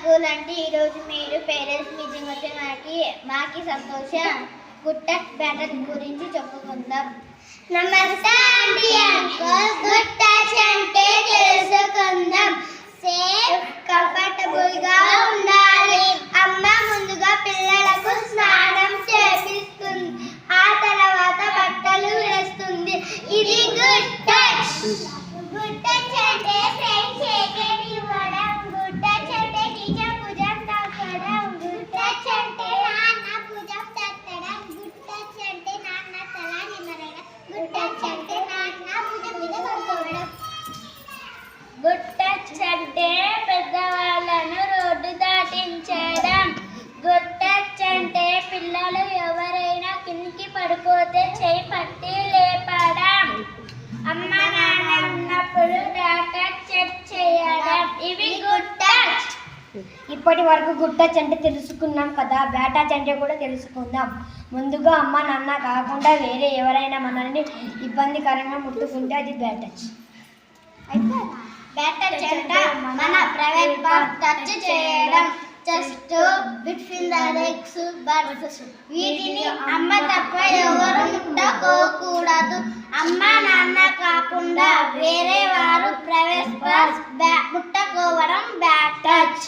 School అంటే ఈరోజు మీరు పేరెంట్స్ మీటింగ్ వచ్చే మాకి సంతోషం. గుడ్ టచ్ బ్యాడ్ టచ్ గురించి చెప్పుకుందాం. నమస్తే ఆంటీ అంకుల్. గుడ్ టచ్ అంటే తెలుసుకుందాం. సేఫ్ కంఫర్టబుల్ గా ఉండాలి. అమ్మ ముందుగా పిల్లలకు స్నానం చేపిస్తుంది, ఆ తర్వాత బట్టలు వేస్తుంది. ఇది గుడ్ టచ్. గుడ్ టచ్ అంటే ఫ్రెండ్స్ షేక్ ఇవ్వడం. గుడ్ టచ్ అంటే టీచర్ భుజం తాకడం. గుడ్ టచ్ అంటే నాన్న భుజం తట్టడం. గుడ్ టచ్ అంటే నాన్న తల నిమరడం. గుడ్ టచ్ అంటే నాన్న భుజం మీద పడుకోవడం. గుడ్ టచ్ అంటే పెద్దవాళ్ళను రోడ్డు దాటించడం. గుడ్ టచ్ అంటే పిల్లలు ఎవరైనా కిందికి పడిపోతే చేయి పట్టి లేపడం. అమ్మ నాన్న ఉన్నప్పుడు డాక్టర్ చెక్ చేయడం. ఇవి గుడ్ టచ్. ఇప్పటి వరకు గుడ్ టచ్ అంటే తెలుసుకున్నాం కదా, బ్యాడ్ టచ్ అంటే కూడా తెలుసుకుందాం. ముందుగా అమ్మ నాన్న కాకుండా వేరే ఎవరైనా మనల్ని ఇబ్బందికరంగా ముట్టుకుంటే అది బ్యాడ్ టచ్. బ్యాడ్ టచ్ అంటే మన ప్రైవేట్ పార్ట్ టచ్ చేయడం. Just between the legs birds. వీటిని అమ్మ తప్ప ఎవరు ముట్టుకోకూడదు. అమ్మ నాన్న కాకుండా వేరే వారు ప్రైవేట్ పార్ట్స్ ముట్టుకోవడం బ్యాడ్ టచ్.